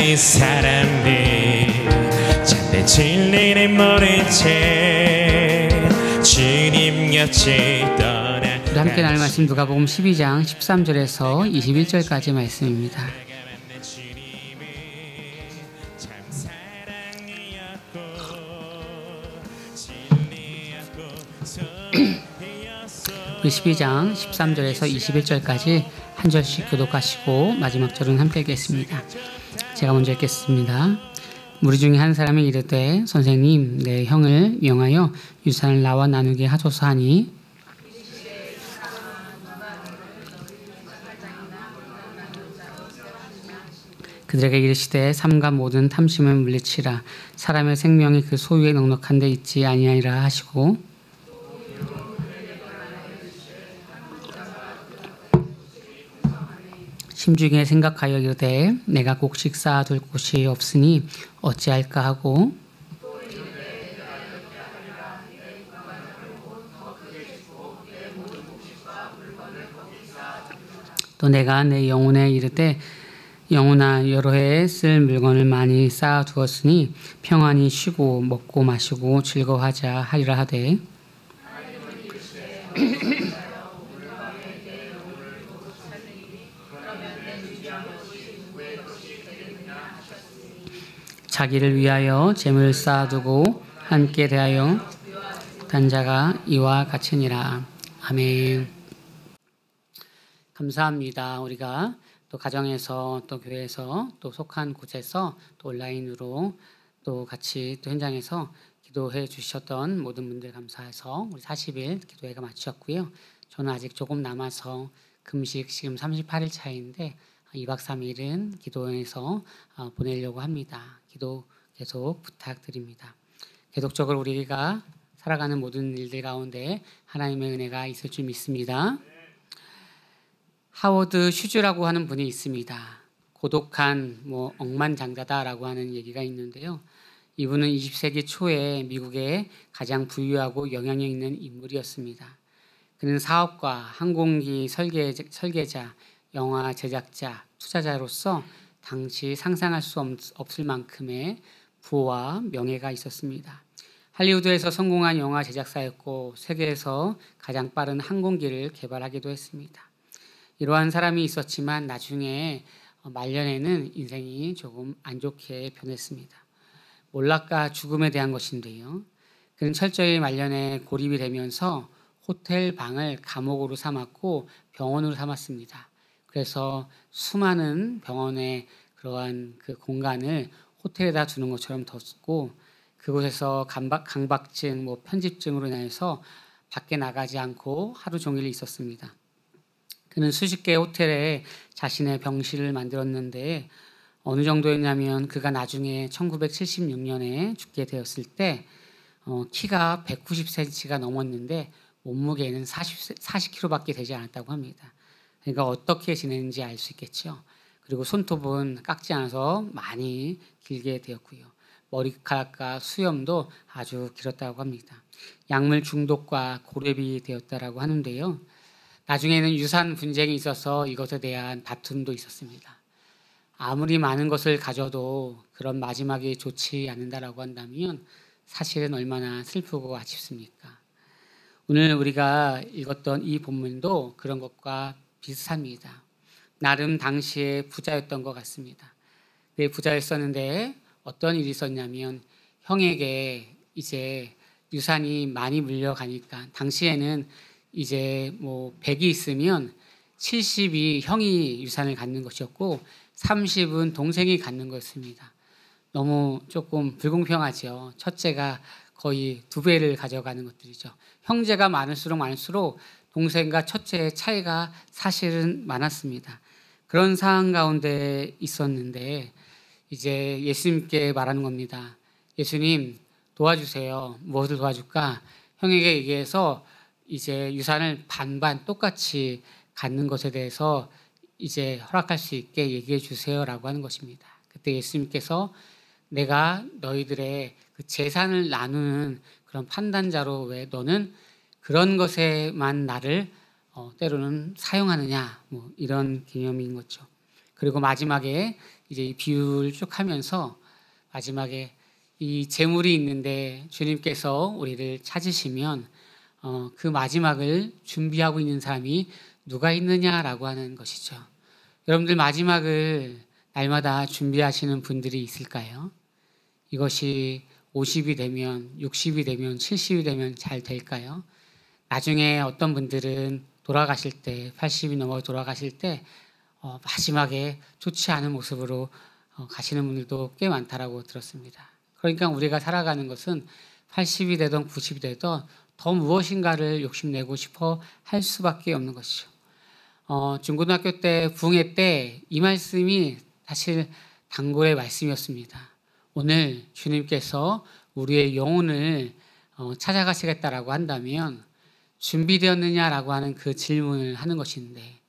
이 사람들 잔대 진리는 모른 채 주님 곁을 떠나. 우리 함께 나눌 말씀 누가복음 12장 13절에서 21절까지 말씀입니다. 우리 12장 13절에서 21절까지 한 절씩 교독하시고 마지막 절은 함께 읽겠습니다. 제가 먼저 읽겠습니다. 무리 중에 한 사람이 이르되 선생님 내 형을 명하여 유산을 나와 나누게 하소서 하니 그들에게 이르시되 삼가 모든 탐심을 물리치라. 사람의 생명이 그 소유에 넉넉한 데 있지 아니하리라 하시고 심중에 생각하여 이르되 내가 곡식 쌓아둘 곳이 없으니 어찌할까 하고 또 내가 내 영혼에 이르되 영혼아 여러 해에 쓸 물건을 많이 쌓아두었으니 평안히 쉬고 먹고 마시고 즐거워하자 하리라 하되 자기를 위하여 재물을 쌓아두고 함께 대하여 단자가 이와 같으니라. 아멘. 감사합니다. 우리가 또 가정에서 또 교회에서 또 속한 곳에서 또 온라인으로 또 같이 또 현장에서 기도해 주셨던 모든 분들 감사해서 우리 40일 기도회가 마쳤고요. 저는 아직 조금 남아서 금식 지금 38일 차인데 2박 3일은 기도회에서 보내려고 합니다. 기도 계속 부탁드립니다. 계속적으로 우리가 살아가는 모든 일들 가운데 하나님의 은혜가 있을 줄 믿습니다. 하워드 슈즈라고 하는 분이 있습니다. 고독한 억만장자다라고 하는 얘기가 있는데요. 이분은 20세기 초에 미국의 가장 부유하고 영향력 있는 인물이었습니다. 그는 사업가, 항공기 설계자, 영화 제작자, 투자자로서 당시 상상할 수 없을 만큼의 부와 명예가 있었습니다. 할리우드에서 성공한 영화 제작사였고 세계에서 가장 빠른 항공기를 개발하기도 했습니다. 이러한 사람이 있었지만 나중에 말년에는 인생이 조금 안 좋게 변했습니다. 몰락과 죽음에 대한 것인데요. 그는 철저히 말년에 고립이 되면서 호텔 방을 감옥으로 삼았고 병원으로 삼았습니다. 그래서 수많은 병원의 그러한 그 공간을 호텔에다 두는 것처럼 뒀고 그곳에서 강박증, 편집증으로 인해서 밖에 나가지 않고 하루 종일 있었습니다. 그는 수십 개의 호텔에 자신의 병실을 만들었는데 어느 정도였냐면 그가 나중에 1976년에 죽게 되었을 때 키가 190cm가 넘었는데 몸무게는 40kg밖에 되지 않았다고 합니다. 그러니까 어떻게 지내는지 알 수 있겠죠. 그리고 손톱은 깎지 않아서 많이 길게 되었고요. 머리카락과 수염도 아주 길었다고 합니다. 약물 중독과 고렙이 되었다라고 하는데요. 나중에는 유산 분쟁이 있어서 이것에 대한 다툼도 있었습니다. 아무리 많은 것을 가져도 그런 마지막이 좋지 않는다라고 한다면 사실은 얼마나 슬프고 아쉽습니까? 오늘 우리가 읽었던 이 본문도 그런 것과 비슷합니다. 나름 당시에 부자였던 것 같습니다. 네, 부자였었는데 어떤 일이 있었냐면 형에게 이제 유산이 많이 물려가니까 당시에는 이제 100이 있으면 70이 형이 유산을 갖는 것이었고 30은 동생이 갖는 것입니다. 너무 조금 불공평하죠. 첫째가 거의 2배를 가져가는 것들이죠. 형제가 많을수록 동생과 첫째의 차이가 사실은 많았습니다. 그런 상황 가운데 있었는데 이제 예수님께 말하는 겁니다. 예수님 도와주세요. 무엇을 도와줄까? 형에게 얘기해서 이제 유산을 반반 똑같이 갖는 것에 대해서 이제 허락할 수 있게 얘기해 주세요라고 하는 것입니다. 그때 예수님께서 내가 너희들의 그 재산을 나누는 그런 판단자로 왜 너는 그런 것에만 나를 때로는 사용하느냐 이런 개념인 거죠. 그리고 마지막에 이제 이 비유를 쭉 하면서 마지막에 이 재물이 있는데 주님께서 우리를 찾으시면 그 마지막을 준비하고 있는 사람이 누가 있느냐라고 하는 것이죠. 여러분들 마지막을 날마다 준비하시는 분들이 있을까요? 이것이 50이 되면 60이 되면 70이 되면 잘 될까요? 나중에 어떤 분들은 돌아가실 때 80이 넘어 돌아가실 때 마지막에 좋지 않은 모습으로 가시는 분들도 꽤 많다라고 들었습니다. 그러니까 우리가 살아가는 것은 80이 되든 90이 되든 더 무엇인가를 욕심내고 싶어 할 수밖에 없는 것이죠. 중고등학교 때 부흥회 때 이 말씀이 사실 단골의 말씀이었습니다. 오늘 주님께서 우리의 영혼을 찾아가시겠다라고 한다면 준비되었느냐라고 하는 그 질문을 하는 것인데,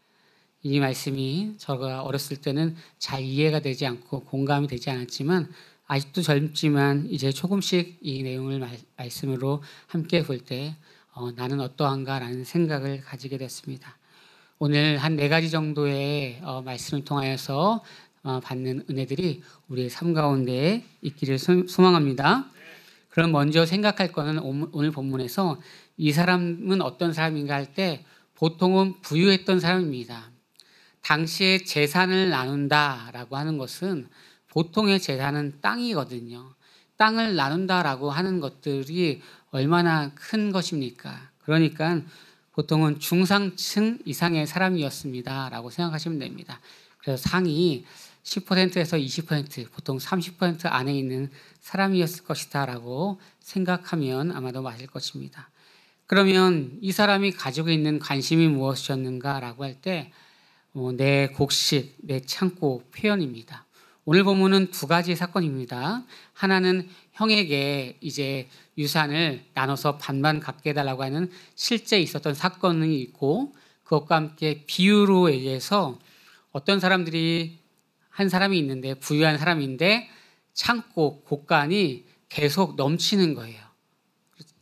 이 말씀이 제가 어렸을 때는 잘 이해가 되지 않고 공감이 되지 않았지만 아직도 젊지만 이제 조금씩 이 내용을 말씀으로 함께 볼 때 나는 어떠한가라는 생각을 가지게 됐습니다. 오늘 한 4가지 정도의 말씀을 통하여서 받는 은혜들이 우리의 삶 가운데 있기를 소망합니다. 그럼 먼저 생각할 거는 오늘 본문에서 이 사람은 어떤 사람인가 할 때 보통은 부유했던 사람입니다. 당시에 재산을 나눈다라고 하는 것은 보통의 재산은 땅이거든요. 땅을 나눈다라고 하는 것들이 얼마나 큰 것입니까? 그러니까 보통은 중상층 이상의 사람이었습니다라고 생각하시면 됩니다. 그래서 상위 10%에서 20%, 보통 30% 안에 있는 사람이었을 것이다라고 생각하면 아마도 맞을 것입니다. 그러면 이 사람이 가지고 있는 관심이 무엇이었는가라고 할 때 내 곡식, 내 창고 표현입니다. 오늘 본문은 2가지 사건입니다. 하나는 형에게 이제 유산을 나눠서 반반 갖게 해달라고 하는 실제 있었던 사건이 있고, 그것과 함께 비유로 얘기해서 어떤 사람들이 한 사람이 있는데 부유한 사람인데 창고 곳간이 계속 넘치는 거예요.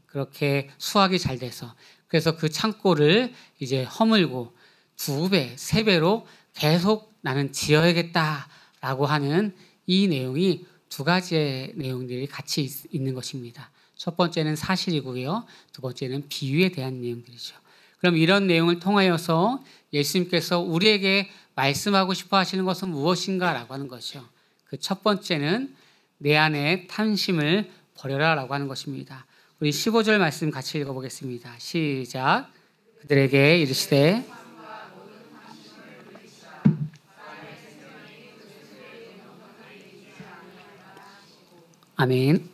그렇게 수확이 잘 돼서. 그래서 그 창고를 이제 허물고 2배, 3배로 계속 나는 지어야겠다라고 하는 이 내용이 2가지의 내용들이 같이 있는 것입니다. 첫 번째는 사실이고요. 2번째는 비유에 대한 내용들이죠. 그럼 이런 내용을 통하여서 예수님께서 우리에게 말씀하고 싶어 하시는 것은 무엇인가라고 하는 것이죠. 그 첫 번째는 내 안에 탐심을 버려라라고 하는 것입니다. 우리 15절 말씀 같이 읽어보겠습니다. 시작. 그들에게 이르시되 아멘.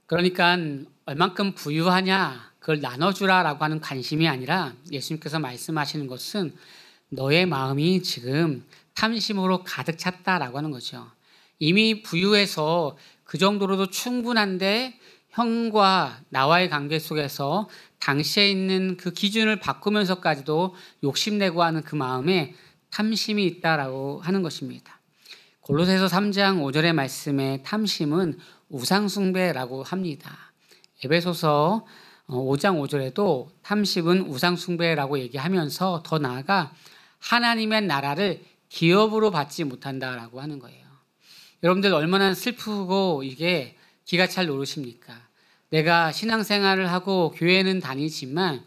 그러니까 얼만큼 부유하냐 그걸 나눠주라라고 하는 관심이 아니라 예수님께서 말씀하시는 것은 너의 마음이 지금 탐심으로 가득 찼다라고 하는 거죠. 이미 부유해서 그 정도로도 충분한데 형과 나와의 관계 속에서 당시에 있는 그 기준을 바꾸면서까지도 욕심내고 하는 그 마음에 탐심이 있다라고 하는 것입니다. 골로새서 3장 5절의 말씀에 탐심은 우상숭배라고 합니다. 에베소서 5장 5절에도 탐심은 우상숭배라고 얘기하면서 더 나아가 하나님의 나라를 기업으로 받지 못한다라고 하는 거예요. 여러분들 얼마나 슬프고 이게 기가 찰 노릇입니까? 내가 신앙생활을 하고 교회는 다니지만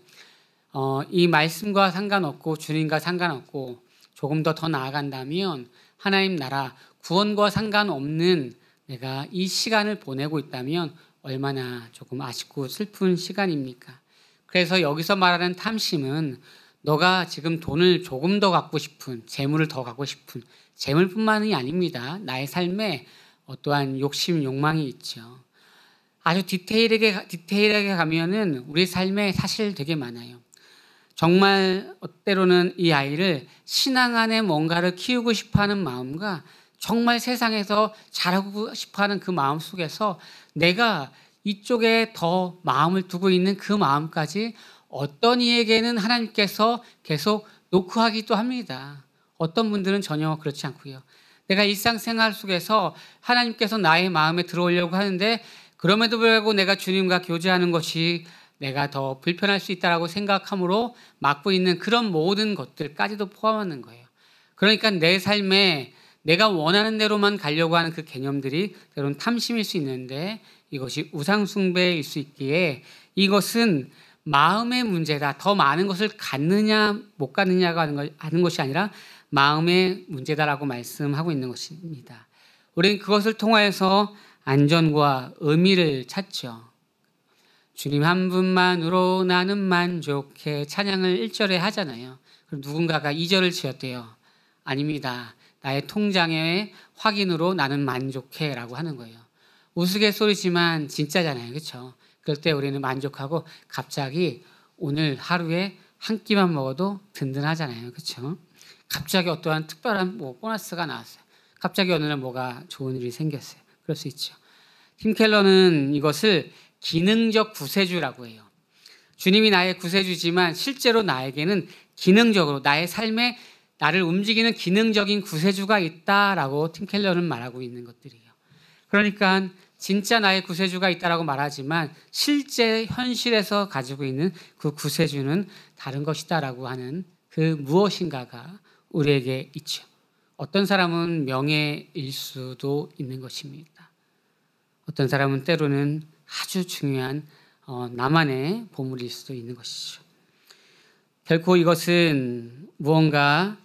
이 말씀과 상관없고 주님과 상관없고 조금 더 나아간다면 하나님 나라 구원과 상관없는 내가 이 시간을 보내고 있다면 얼마나 조금 아쉽고 슬픈 시간입니까? 그래서 여기서 말하는 탐심은 너가 지금 돈을 조금 더 갖고 싶은, 재물을 더 갖고 싶은, 재물뿐만이 아닙니다. 나의 삶에 어떠한 욕심, 욕망이 있죠. 아주 디테일하게 가면은 우리 삶에 사실 되게 많아요. 정말 때로는 이 아이를 신앙 안에 뭔가를 키우고 싶어하는 마음과 정말 세상에서 잘하고 싶어하는 그 마음 속에서 내가 이쪽에 더 마음을 두고 있는 그 마음까지 어떤 이에게는 하나님께서 계속 놓고 하기도 합니다. 어떤 분들은 전혀 그렇지 않고요. 내가 일상생활 속에서 하나님께서 나의 마음에 들어오려고 하는데 그럼에도 불구하고 내가 주님과 교제하는 것이 내가 더 불편할 수 있다고 생각함으로 막고 있는 그런 모든 것들까지도 포함하는 거예요. 그러니까 내 삶에 내가 원하는 대로만 가려고 하는 그 개념들이 때로는 탐심일 수 있는데 이것이 우상숭배일 수 있기에 이것은 마음의 문제다. 더 많은 것을 갖느냐 못 갖느냐가 하는 것이 아니라 마음의 문제다라고 말씀하고 있는 것입니다. 우리는 그것을 통하여서 안전과 의미를 찾죠. 주님 한 분만으로 나는 만족해 찬양을 1절에 하잖아요. 그럼 누군가가 2절을 지었대요. 아닙니다. 나의 통장의 확인으로 나는 만족해 라고 하는 거예요. 우스갯소리지만 진짜잖아요. 그렇죠? 그럴 때 우리는 만족하고 갑자기 오늘 하루에 한 끼만 먹어도 든든하잖아요. 그렇죠? 갑자기 어떠한 특별한 보너스가 나왔어요. 갑자기 어느 날 뭐가 좋은 일이 생겼어요. 그럴 수 있죠. 팀 켈러는 이것을 기능적 구세주라고 해요. 주님이 나의 구세주지만 실제로 나에게는 기능적으로 나의 삶에 나를 움직이는 기능적인 구세주가 있다라고 팀 켈러는 말하고 있는 것들이에요. 그러니까 진짜 나의 구세주가 있다라고 말하지만 실제 현실에서 가지고 있는 그 구세주는 다른 것이다라고 하는 그 무엇인가가 우리에게 있죠. 어떤 사람은 명예일 수도 있는 것입니다. 어떤 사람은 때로는 아주 중요한 나만의 보물일 수도 있는 것이죠. 결코 이것은 무언가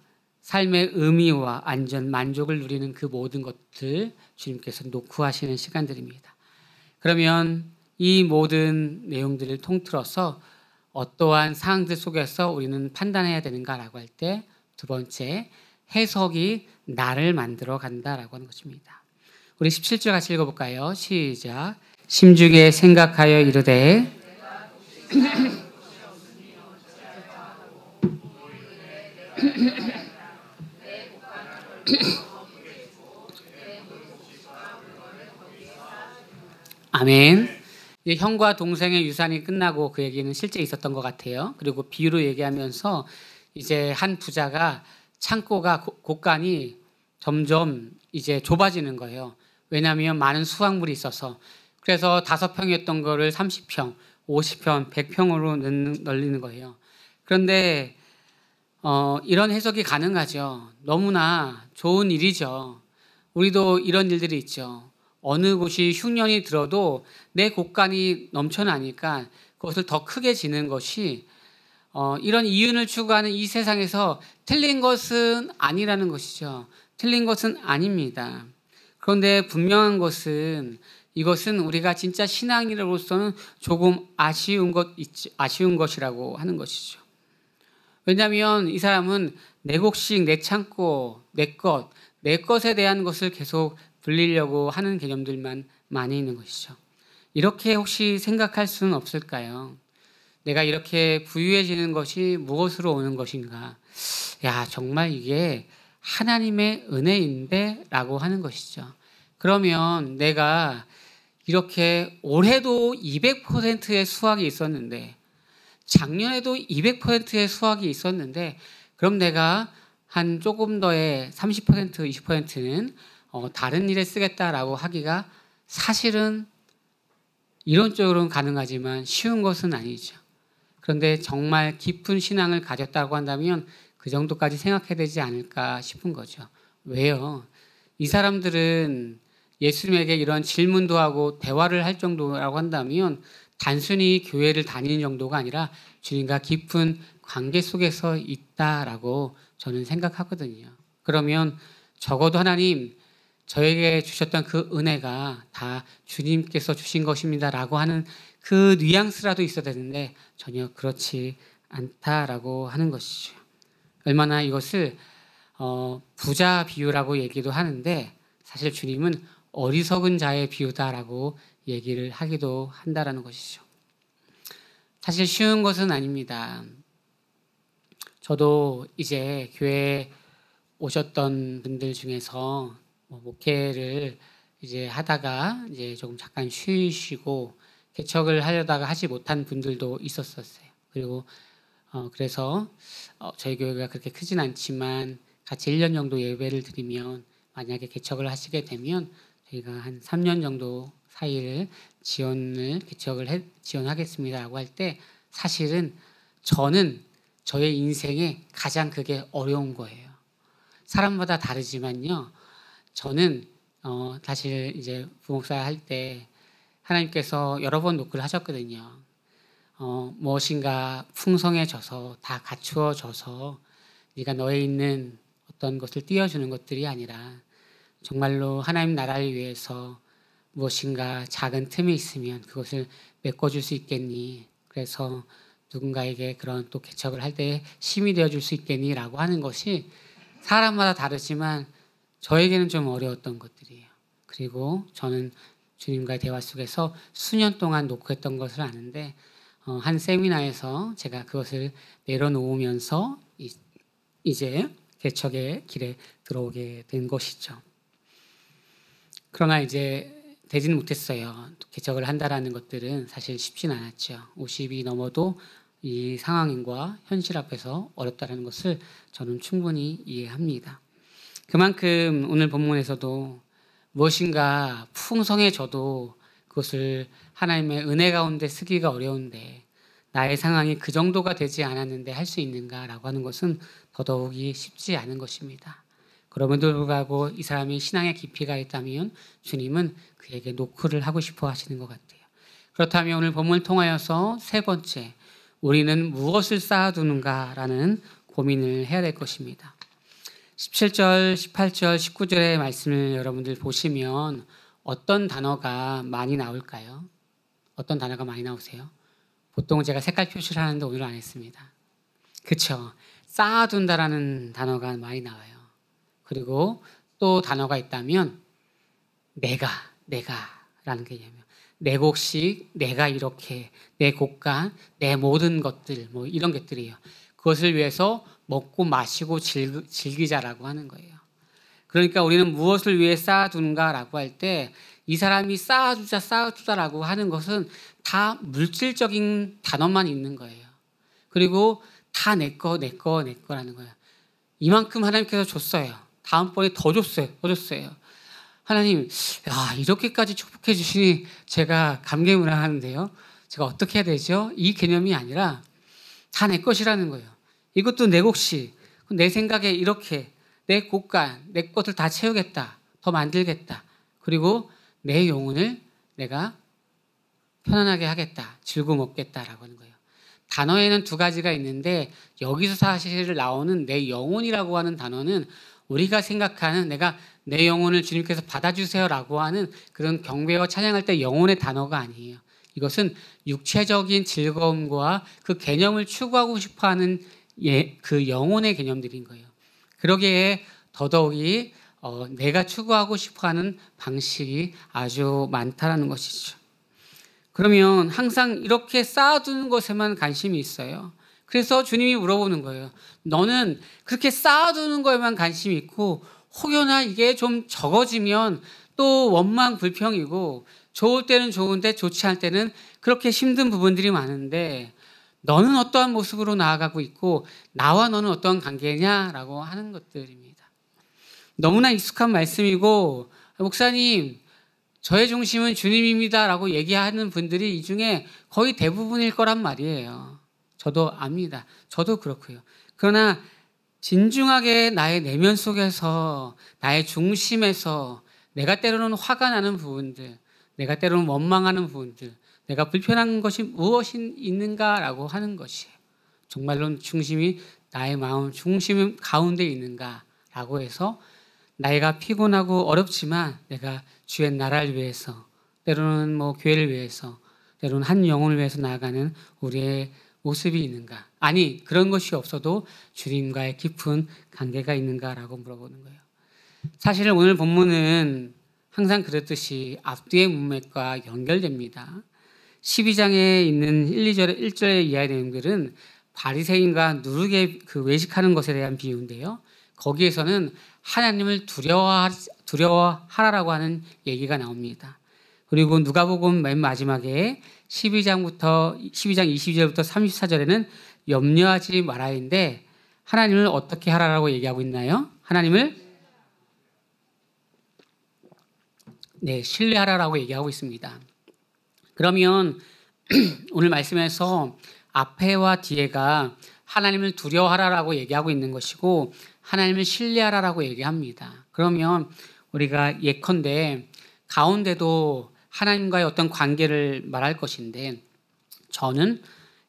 삶의 의미와 안전, 만족을 누리는 그 모든 것들 주님께서 놓고 하시는 시간들입니다. 그러면 이 모든 내용들을 통틀어서 어떠한 상황들 속에서 우리는 판단해야 되는가라고 할 때 두 번째, 해석이 나를 만들어 간다라고 하는 것입니다. 우리 17절 같이 읽어볼까요? 시작. 심중에 생각하여 이르되 아멘. 형과 동생의 유산이 끝나고 그 얘기는 실제 있었던 것 같아요. 그리고 비유로 얘기하면서 이제 한 부자가 창고가 곳간이 점점 이제 좁아지는 거예요. 왜냐하면 많은 수확물이 있어서. 그래서 5평이었던 거를 30평, 50평, 100평으로 늘리는 거예요. 그런데 이런 해석이 가능하죠. 너무나 좋은 일이죠. 우리도 이런 일들이 있죠. 어느 곳이 흉년이 들어도 내 곳간이 넘쳐나니까 그것을 더 크게 지는 것이 이런 이윤을 추구하는 이 세상에서 틀린 것은 아니라는 것이죠. 틀린 것은 아닙니다. 그런데 분명한 것은 이것은 우리가 진짜 신앙인으로서는 조금 아쉬운 것이라고 하는 것이죠. 왜냐하면 이 사람은 내 곡식, 내 창고, 내 것에 대한 것을 계속 불리려고 하는 개념들만 많이 있는 것이죠. 이렇게 혹시 생각할 수는 없을까요? 내가 이렇게 부유해지는 것이 무엇으로 오는 것인가? 야, 정말 이게 하나님의 은혜인데? 라고 하는 것이죠. 그러면 내가 이렇게 올해도 200%의 수확이 있었는데 작년에도 200%의 수확이 있었는데 그럼 내가 한 조금 더의 30%, 20%는 다른 일에 쓰겠다라고 하기가 사실은 이론적으로는 가능하지만 쉬운 것은 아니죠. 그런데 정말 깊은 신앙을 가졌다고 한다면 그 정도까지 생각해야 되지 않을까 싶은 거죠. 왜요? 이 사람들은 예수님에게 이런 질문도 하고 대화를 할 정도라고 한다면 단순히 교회를 다니는 정도가 아니라 주님과 깊은 관계 속에서 있다라고 저는 생각하거든요. 그러면 적어도 하나님 저에게 주셨던 그 은혜가 다 주님께서 주신 것입니다라고 하는 그 뉘앙스라도 있어야 되는데 전혀 그렇지 않다라고 하는 것이죠. 얼마나 이것을 부자 비유라고 얘기도 하는데 사실 주님은 어리석은 자의 비유다라고 얘기를 하기도 한다라는 것이죠. 사실 쉬운 것은 아닙니다. 저도 이제 교회에 오셨던 분들 중에서 목회를 이제 하다가 이제 조금 잠깐 쉬시고 개척을 하려다가 하지 못한 분들도 있었어요. 그리고 그래서 저희 교회가 그렇게 크진 않지만 같이 1년 정도 예배를 드리면 만약에 개척을 하시게 되면 저희가 한 3년 정도 사이를 지원하겠습니다라고 할 때 사실은 저는 저의 인생에 가장 그게 어려운 거예요. 사람마다 다르지만요. 저는 사실 이제 부목사 할 때 하나님께서 여러 번 노크를 하셨거든요. 무엇인가 풍성해져서 다 갖추어져서 네가 너에 있는 어떤 것을 띄워주는 것들이 아니라 정말로 하나님 나라를 위해서 무엇인가 작은 틈이 있으면 그것을 메꿔줄 수 있겠니? 그래서 누군가에게 그런 또 개척을 할 때 힘이 되어줄 수 있겠니? 라고 하는 것이 사람마다 다르지만 저에게는 좀 어려웠던 것들이에요. 그리고 저는 주님과의 대화 속에서 수년 동안 노크했던 것을 아는데 한 세미나에서 제가 그것을 내려놓으면서 이제 개척의 길에 들어오게 된 것이죠. 그러나 이제 되지는 못했어요. 개척을 한다라는 것들은 사실 쉽진 않았죠. 50이 넘어도 이 상황과 현실 앞에서 어렵다는 것을 저는 충분히 이해합니다. 그만큼 오늘 본문에서도 무엇인가 풍성해져도 그것을 하나님의 은혜 가운데 쓰기가 어려운데 나의 상황이 그 정도가 되지 않았는데 할 수 있는가라고 하는 것은 더더욱이 쉽지 않은 것입니다. 그럼에도 불구하고 이 사람이 신앙의 깊이가 있다면 주님은 그에게 노크를 하고 싶어 하시는 것 같아요. 그렇다면 오늘 본문을 통하여서 세 번째, 우리는 무엇을 쌓아두는가라는 고민을 해야 될 것입니다. 17절, 18절, 19절의 말씀을 여러분들 보시면 어떤 단어가 많이 나올까요? 어떤 단어가 많이 나오세요? 보통 제가 색깔 표시를 하는데 오늘 안 했습니다. 그렇죠? 쌓아둔다라는 단어가 많이 나와요. 그리고 또 단어가 있다면 내가라는 개념이에요. 내 곡식, 내가 이렇게, 내 곡간, 내 모든 것들 뭐 이런 것들이에요. 그것을 위해서 먹고 마시고 즐기자라고 하는 거예요. 그러니까 우리는 무엇을 위해 쌓아두는가라고 할 때 이 사람이 쌓아두자라고 하는 것은 다 물질적인 단어만 있는 거예요. 그리고 다 내 거라는 거예요. 이만큼 하나님께서 줬어요. 다음번에 더 줬어요. 하나님, 이렇게까지 축복해 주시니 제가 감개무량하는데요. 제가 어떻게 해야 되죠? 이 개념이 아니라 다 내 것이라는 거예요. 이것도 내 곡식, 내 생각에 이렇게 내 곳간, 내 것을 다 채우겠다. 더 만들겠다. 그리고 내 영혼을 내가 편안하게 하겠다. 즐거움 얻겠다라고 하는 거예요. 단어에는 두 가지가 있는데 여기서 사실 나오는 내 영혼이라고 하는 단어는 우리가 생각하는 내가 내 영혼을 주님께서 받아주세요라고 하는 그런 경배와 찬양할 때 영혼의 단어가 아니에요. 이것은 육체적인 즐거움과 그 개념을 추구하고 싶어하는 그 영혼의 개념들인 거예요. 그러기에 더더욱이 내가 추구하고 싶어하는 방식이 아주 많다라는 것이죠. 그러면 항상 이렇게 쌓아두는 것에만 관심이 있어요. 그래서 주님이 물어보는 거예요. 너는 그렇게 쌓아두는 거에만 관심이 있고 혹여나 이게 좀 적어지면 또 원망 불평이고 좋을 때는 좋은데 좋지 않을 때는 그렇게 힘든 부분들이 많은데 너는 어떠한 모습으로 나아가고 있고 나와 너는 어떠한 관계냐라고 하는 것들입니다. 너무나 익숙한 말씀이고 목사님 저의 중심은 주님입니다라고 얘기하는 분들이 이 중에 거의 대부분일 거란 말이에요. 저도 압니다. 저도 그렇고요. 그러나 진중하게 나의 내면 속에서 나의 중심에서 내가 때로는 화가 나는 부분들, 내가 때로는 원망하는 부분들, 내가 불편한 것이 무엇이 있는가라고 하는 것이에요. 정말로 중심이 나의 마음 중심 가운데 있는가라고 해서 나이가 피곤하고 어렵지만 내가 주의 나라를 위해서 때로는 뭐 교회를 위해서 때로는 한 영혼을 위해서 나아가는 우리의 모습이 있는가? 아니 그런 것이 없어도 주님과의 깊은 관계가 있는가라고 물어보는 거예요. 사실 오늘 본문은 항상 그랬듯이 앞뒤의 문맥과 연결됩니다. 12장에 있는 1절 이하의 내용들은 바리새인과 누룩에 외식하는 것에 대한 비유인데요. 거기에서는 하나님을 두려워하라라고 하는 얘기가 나옵니다. 그리고 누가복음 맨 마지막에 12장 22절부터 34절에는 염려하지 말아인데 하나님을 어떻게 하라라고 얘기하고 있나요? 하나님을 신뢰하라라고 얘기하고 있습니다. 그러면 오늘 말씀에서 앞에와 뒤에가 하나님을 두려워하라라고 얘기하고 있는 것이고 하나님을 신뢰하라라고 얘기합니다. 그러면 우리가 예컨대 가운데도 하나님과의 어떤 관계를 말할 것인데, 저는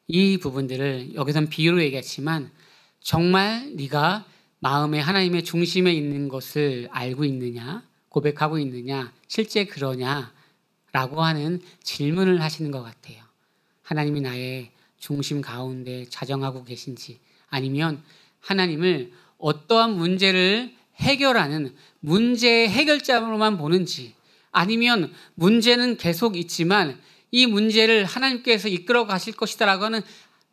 이 부분들을 여기선 비유로 얘기했지만 정말 네가 마음에 하나님의 중심에 있는 것을 알고 있느냐, 고백하고 있느냐, 실제 그러냐 라고 하는 질문을 하시는 것 같아요. 하나님이 나의 중심 가운데 자정하고 계신지, 아니면 하나님을 어떠한 문제를 해결하는 문제 해결자로만 보는지, 아니면 문제는 계속 있지만 이 문제를 하나님께서 이끌어 가실 것이다라고 하는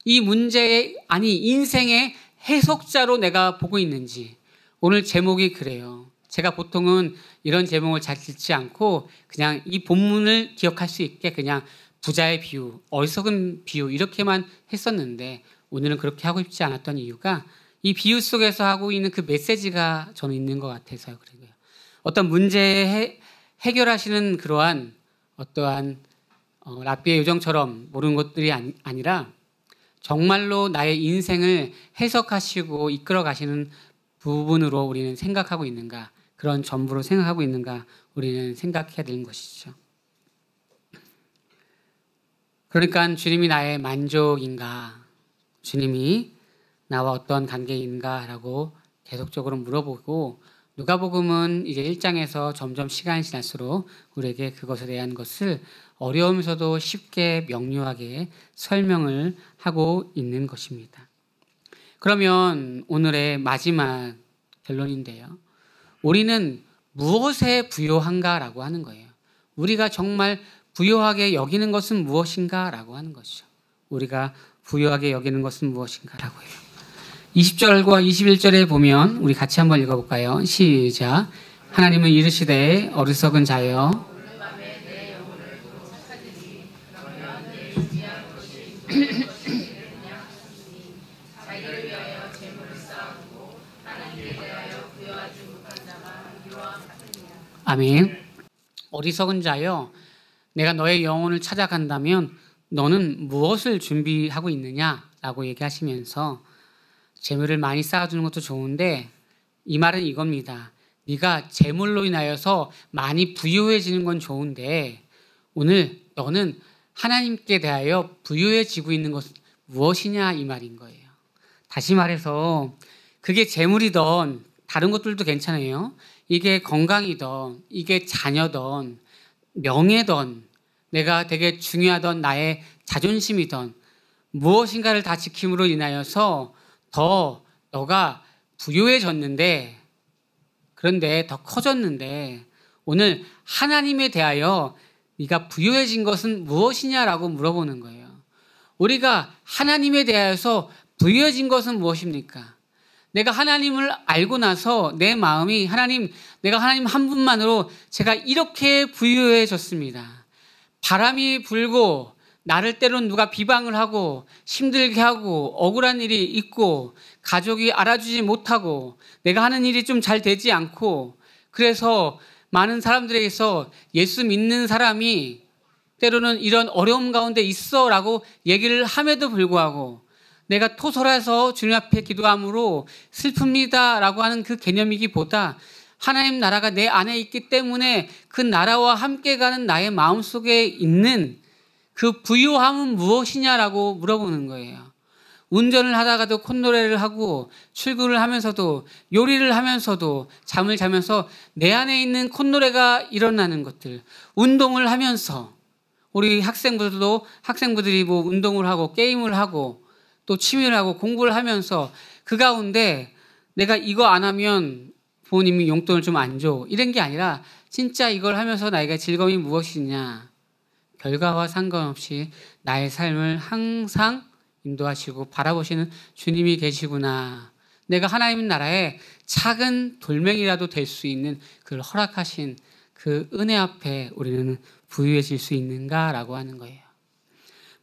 이 문제의, 아니 인생의 해석자로 내가 보고 있는지. 오늘 제목이 그래요. 제가 보통은 이런 제목을 잘 짓지 않고 그냥 이 본문을 기억할 수 있게 그냥 부자의 비유, 어리석은 비유 이렇게만 했었는데, 오늘은 그렇게 하고 싶지 않았던 이유가 이 비유 속에서 하고 있는 그 메시지가 저는 있는 것 같아서요. 그리고요, 어떤 문제 해결하시는 그러한 어떠한 랍비의 요정처럼 모르는 것들이 아니라 정말로 나의 인생을 해석하시고 이끌어 가시는 부분으로 우리는 생각하고 있는가, 그런 전부로 생각하고 있는가 우리는 생각해야 되는 것이죠. 그러니까 주님이 나의 만족인가, 주님이 나와 어떤 관계인가 라고 계속적으로 물어보고, 누가복음은 이제 1장에서 점점 시간이 지날수록 우리에게 그것에 대한 것을 어려우면서도 쉽게 명료하게 설명을 하고 있는 것입니다. 그러면 오늘의 마지막 결론인데요, 우리는 무엇에 부요한가라고 하는 거예요. 우리가 정말 부요하게 여기는 것은 무엇인가라고 하는 것이죠. 우리가 부요하게 여기는 것은 무엇인가라고 해요. 20절과 21절에 보면 우리 같이 한번 읽어볼까요? 시작. 하나님은 이르시되 어리석은 자여 아멘. 어리석은 자여, 내가 너의 영혼을 찾아간다면 너는 무엇을 준비하고 있느냐라고 얘기하시면서, 재물을 많이 쌓아두는 것도 좋은데 이 말은 이겁니다. 네가 재물로 인하여서 많이 부유해지는 건 좋은데 오늘 너는 하나님께 대하여 부유해지고 있는 것은 무엇이냐, 이 말인 거예요. 다시 말해서 그게 재물이든 다른 것들도 괜찮아요. 이게 건강이든 이게 자녀든 명예든 내가 되게 중요하던 나의 자존심이든 무엇인가를 다 지킴으로 인하여서 더 너가 부유해졌는데, 그런데 더 커졌는데 오늘 하나님에 대하여 네가 부유해진 것은 무엇이냐라고 물어보는 거예요. 우리가 하나님에 대하여서 부유해진 것은 무엇입니까? 내가 하나님을 알고 나서 내 마음이 내가 하나님 한 분만으로 제가 이렇게 부유해졌습니다. 바람이 불고 나를 때로는 누가 비방을 하고 힘들게 하고 억울한 일이 있고 가족이 알아주지 못하고 내가 하는 일이 좀 잘 되지 않고, 그래서 많은 사람들에게서 예수 믿는 사람이 때로는 이런 어려움 가운데 있어 라고 얘기를 함에도 불구하고 내가 토설해서 주님 앞에 기도함으로 슬픕니다 라고 하는 그 개념이기보다 하나님 나라가 내 안에 있기 때문에 그 나라와 함께 가는 나의 마음속에 있는 그 부유함은 무엇이냐라고 물어보는 거예요. 운전을 하다가도 콧노래를 하고 출근을 하면서도 요리를 하면서도 잠을 자면서 내 안에 있는 콧노래가 일어나는 것들, 운동을 하면서 우리 학생부들이 뭐 운동을 하고 게임을 하고 또 취미를 하고 공부를 하면서 그 가운데 내가 이거 안 하면 부모님이 용돈을 좀 안 줘, 이런 게 아니라 진짜 이걸 하면서 나에게 즐거움이 무엇이냐, 결과와 상관없이 나의 삶을 항상 인도하시고 바라보시는 주님이 계시구나, 내가 하나님 나라의 작은 돌멩이라도 될 수 있는 그걸 허락하신 그 은혜 앞에 우리는 부유해질 수 있는가라고 하는 거예요.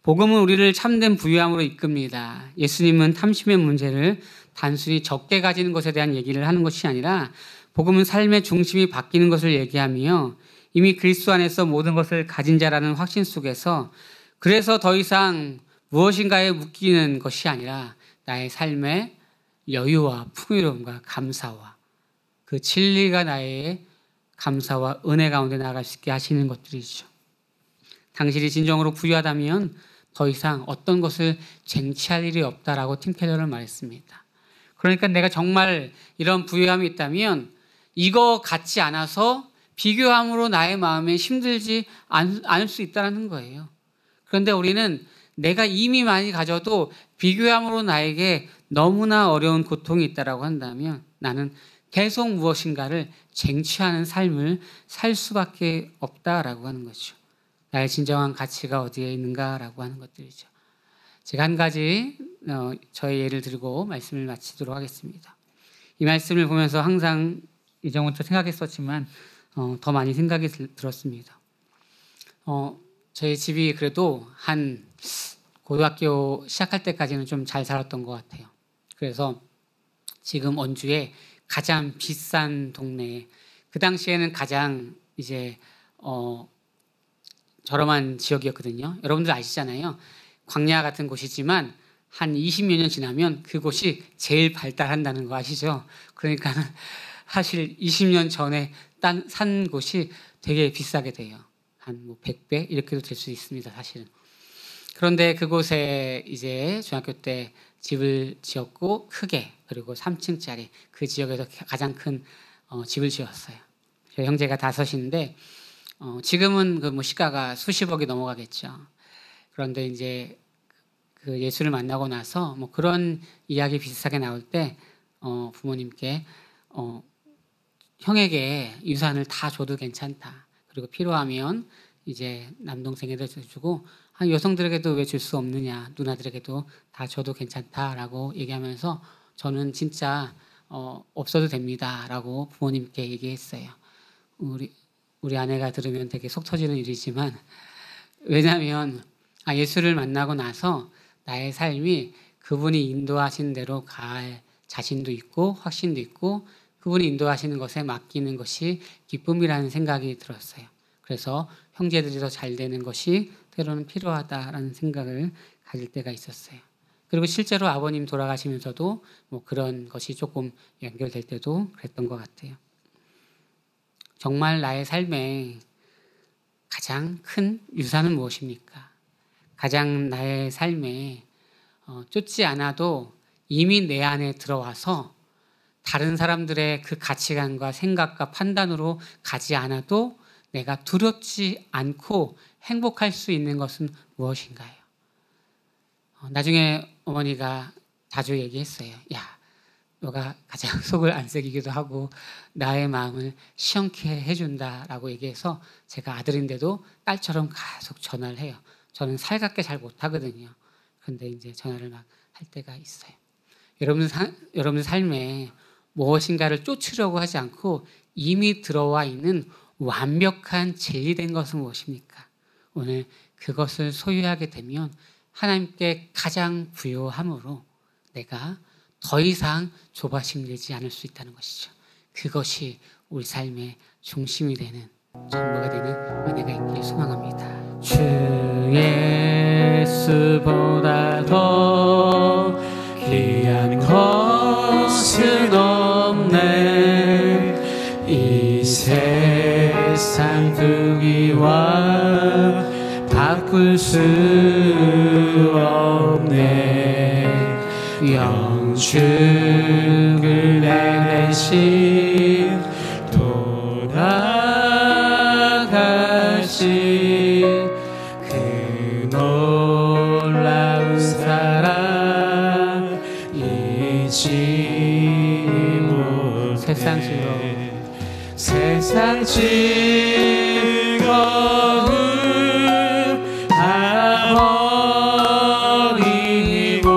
복음은 우리를 참된 부유함으로 이끕니다. 예수님은 탐심의 문제를 단순히 적게 가지는 것에 대한 얘기를 하는 것이 아니라 복음은 삶의 중심이 바뀌는 것을 얘기하며 이미 그리스도 안에서 모든 것을 가진 자라는 확신 속에서, 그래서 더 이상 무엇인가에 묶이는 것이 아니라 나의 삶에 여유와 풍요로움과 감사와 그 진리가 나의 감사와 은혜 가운데 나아갈 수 있게 하시는 것들이죠. 당신이 진정으로 부유하다면 더 이상 어떤 것을 쟁취할 일이 없다라고 팀 켈러는 말했습니다. 그러니까 내가 정말 이런 부유함이 있다면 이거 같지 않아서 비교함으로 나의 마음에 힘들지 않을 수 있다는 거예요. 그런데 우리는 내가 이미 많이 가져도 비교함으로 나에게 너무나 어려운 고통이 있다라고 한다면 나는 계속 무엇인가를 쟁취하는 삶을 살 수밖에 없다라고 하는 거죠. 나의 진정한 가치가 어디에 있는가라고 하는 것들이죠. 제가 한 가지 저의 예를 들고 말씀을 마치도록 하겠습니다. 이 말씀을 보면서 항상 이전부터 생각했었지만 더 많이 생각이 들었습니다. 저희 집이 그래도 한 고등학교 시작할 때까지는 좀 잘 살았던 것 같아요. 그래서 지금 원주에 가장 비싼 동네, 그 당시에는 가장 이제 저렴한 지역이었거든요. 여러분들 아시잖아요. 광야 같은 곳이지만 한 20여 년 지나면 그곳이 제일 발달한다는 거 아시죠? 그러니까 사실 20년 전에 산 곳이 되게 비싸게 돼요. 한 뭐 100배 이렇게도 될 수 있습니다, 사실은. 그런데 그곳에 이제 중학교 때 집을 지었고 크게, 그리고 3층짜리 그 지역에서 가장 큰 집을 지었어요. 저희 형제가 5인데 지금은 그 뭐 시가가 수십억이 넘어가겠죠. 그런데 이제 그 예수를 만나고 나서 뭐 그런 이야기 비슷하게 나올 때 부모님께 형에게 유산을 다 줘도 괜찮다. 그리고 필요하면 이제 남동생에도 주고 여성들에게도 왜 줄 수 없느냐, 누나들에게도 다 줘도 괜찮다라고 얘기하면서 저는 진짜 없어도 됩니다라고 부모님께 얘기했어요. 우리 아내가 들으면 되게 속 터지는 일이지만, 왜냐하면 예수를 만나고 나서 나의 삶이 그분이 인도하신 대로 갈 자신도 있고 확신도 있고 그분이 인도하시는 것에 맡기는 것이 기쁨이라는 생각이 들었어요. 그래서 형제들이 더 잘 되는 것이 때로는 필요하다라는 생각을 가질 때가 있었어요. 그리고 실제로 아버님 돌아가시면서도 뭐 그런 것이 조금 연결될 때도 그랬던 것 같아요. 정말 나의 삶에 가장 큰 유산은 무엇입니까? 가장 나의 삶에 쫓지 않아도 이미 내 안에 들어와서 다른 사람들의 그 가치관과 생각과 판단으로 가지 않아도 내가 두렵지 않고 행복할 수 있는 것은 무엇인가요? 나중에 어머니가 자주 얘기했어요. 야, 너가 가장 속을 안 새기기도 하고 나의 마음을 시원케 해준다라고 얘기해서 제가 아들인데도 딸처럼 계속 전화를 해요. 저는 살갑게 잘 못하거든요. 그런데 이제 전화를 막 할 때가 있어요. 여러분 삶에 무엇인가를 쫓으려고 하지 않고 이미 들어와 있는 완벽한 진리된 것은 무엇입니까? 오늘 그것을 소유하게 되면 하나님께 가장 부요함으로 내가 더 이상 조바심 내지 않을 수 있다는 것이죠. 그것이 우리 삶의 중심이 되는, 전부가 되는 은혜가 있길 소망합니다. 주 예수보다 더 귀한 것은 없네. 이 세상 두기와 바꿀 수 없네. 영축을 내 대신 돌아가신 그 놀라운 사랑 잊지 못해. 세상 즐거움 다 버리고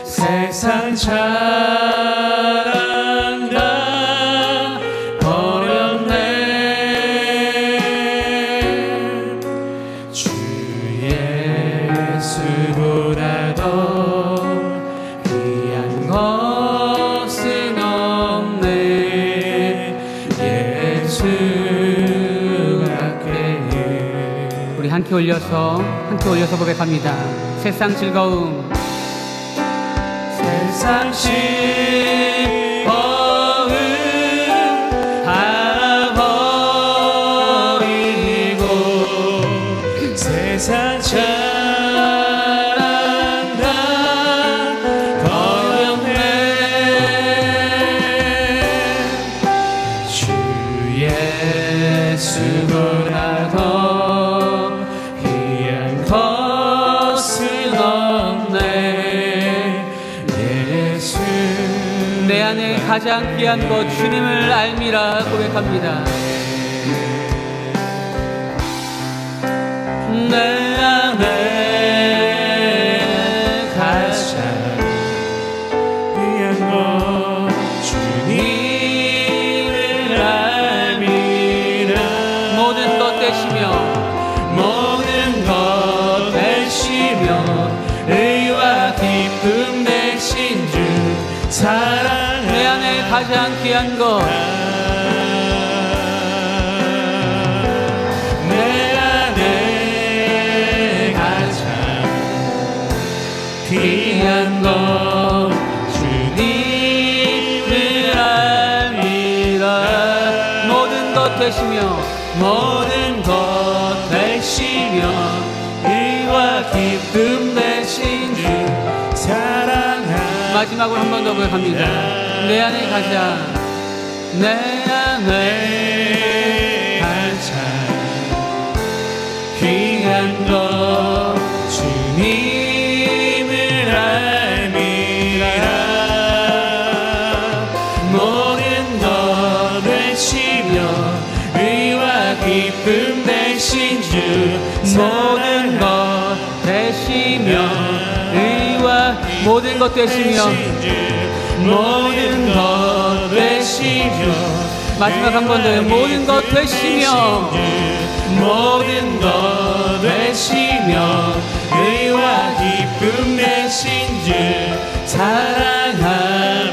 세상 자랑 다 버렸네. 주 예수보다 더 귀한 것은 없네. 예수답게. 우리 함께 올려서 고백합니다. 세상 즐거움 세상 즐거움 다 버리고 세상 사랑 다 거역해 주 예수보다 더 귀한 것은 없네. 예수 내 안에 가장 귀한 것 주님을 알미라 고백합니다. 내 안에 가장 귀한 것 주님을 알미라. 모든 것 되시며 모든 것 되시며 의와 기쁨 되신 주 사랑하는 내 안에 가장 귀한 것 내 안에 가장 귀한 것 주님을 알미라. 모든 것 되시며 모든 것 되시며 의와 기쁨 되신 주 사랑하는 마지막으로 한 번 더 고백합니다. 내 안에 가장 내 안에 가장 귀한 것 주님을 알미라. 모든 것 되시며 의와 기쁨 되신 주 모든 것 되시며 의와 모든 것 되시며 모든 것 되시며 마지막 한 번 더요. 모든 것 되시며 모든 것 되시며 의와 기쁨 되신 주 사랑합니다.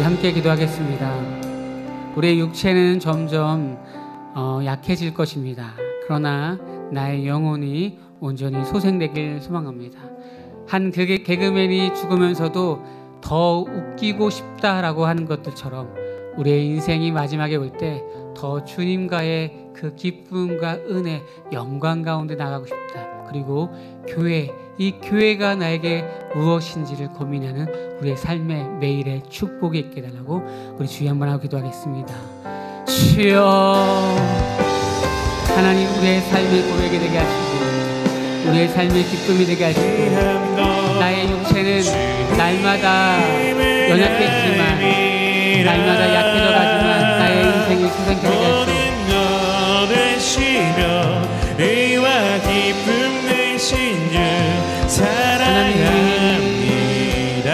함께 기도하겠습니다. 우리의 육체는 점점 약해질 것입니다. 그러나 나의 영혼이 온전히 소생되길 소망합니다. 한 개그맨이 죽으면서도 더 웃기고 싶다라고 하는 것들처럼 우리의 인생이 마지막에 올 때 더 주님과의 그 기쁨과 은혜, 영광 가운데 나가고 싶다. 그리고 이 교회가 나에게 무엇인지를 고민하는 우리의 삶의 매일의 축복이 있게 해달라고 우리 주여 한번 하고 기도하겠습니다. 주여, 하나님 우리의 삶의 고백이 되게 하시고 우리의 삶의 기쁨이 되게 하시고 나의 육체는 날마다 연약했지만 날마다 약해져 가지만 나의 인생을 소생케 되게 하시고 의와 기쁨 되신 주 사랑합니다.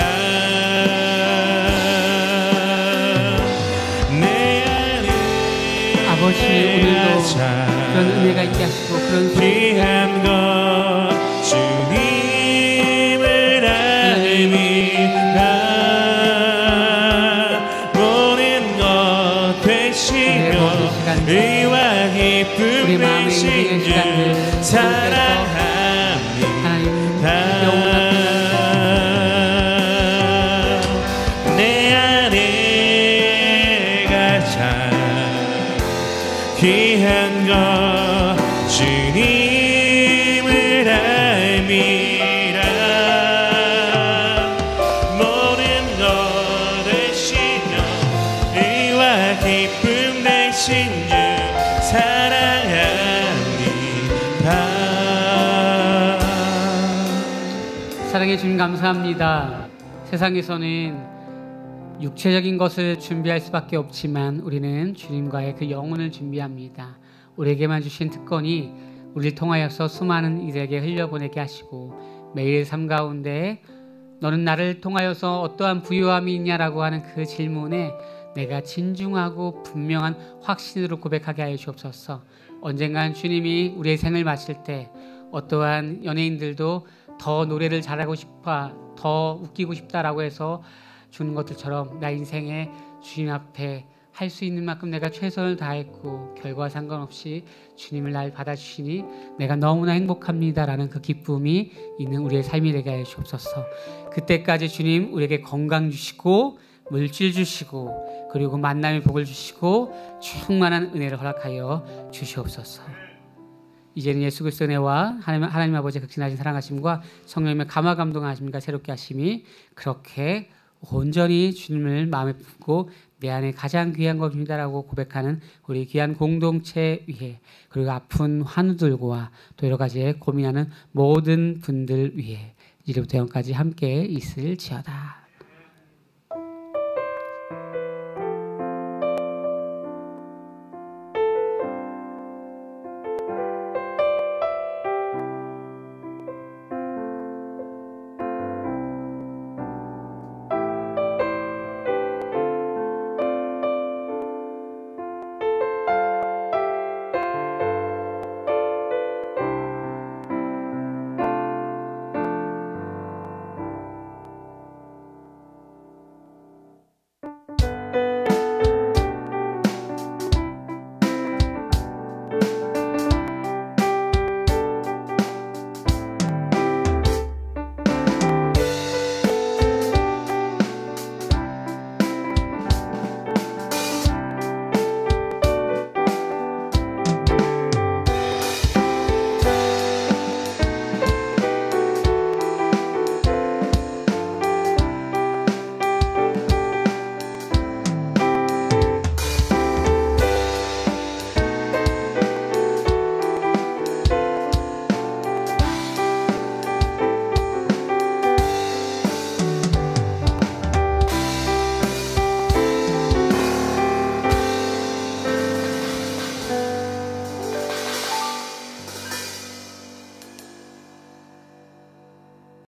내 안에 아버지 오늘도 그런 은혜가 있게 하시고 그런 귀한 것 주님을 알미라. 모든 것 되시며 의와 기쁨 우리 마음의 되신 인생의 주 시간들 사랑합니다. 내 안에 가장 귀한 것 주님을 알미라. 모든 것 되시며 의와 기쁨 되신 주 사랑합니다. 사랑해 주님 감사합니다. 세상에서는 육체적인 것을 준비할 수밖에 없지만 우리는 주님과의 그 영혼을 준비합니다. 우리에게만 주신 특권이 우리를 통하여서 수많은 이들에게 흘려보내게 하시고 매일 삶 가운데 너는 나를 통하여서 어떠한 부유함이 있냐라고 하는 그 질문에 내가 진중하고 분명한 확신으로 고백하게 하여 주옵소서. 언젠간 주님이 우리의 생을 마칠 때 어떠한 연예인들도 더 노래를 잘하고 싶어, 더 웃기고 싶다라고 해서 주는 것들처럼 나 인생에 주님 앞에 할 수 있는 만큼 내가 최선을 다했고 결과와 상관없이 주님을 날 받아주시니 내가 너무나 행복합니다라는 그 기쁨이 있는 우리의 삶이 되게 하여 주옵소서. 그때까지 주님 우리에게 건강 주시고 물질 주시고 그리고 만남의 복을 주시고 충만한 은혜를 허락하여 주시옵소서. 이제는 예수 그리스도의 은혜와 하나님 아버지의 극진하신 사랑하심과 성령님의 감화 감동하심과 새롭게 하심이 그렇게 온전히 주님을 마음에 품고 내 안에 가장 귀한 것입니다라고 고백하는 우리 귀한 공동체 위에 그리고 아픈 환우들과 또 여러 가지에 고민하는 모든 분들 위에 이제부터 영까지 함께 있을지어다.